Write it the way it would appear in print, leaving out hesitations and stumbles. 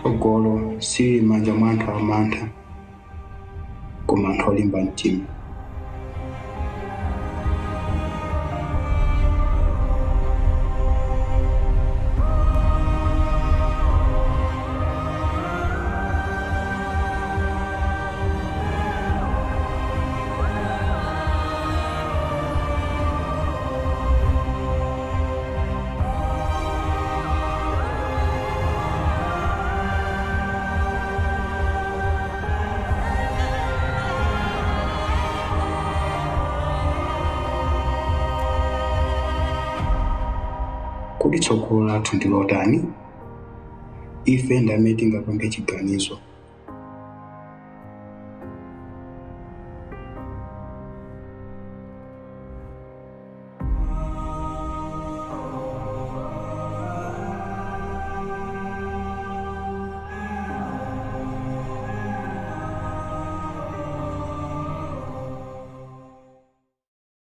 tsogolo sili m'manja mwa anthu amantha, koma anthu olimba mtima. Kodi tsogolo lathu ndi lotani? Ife ndi amene tingapange chiganizo.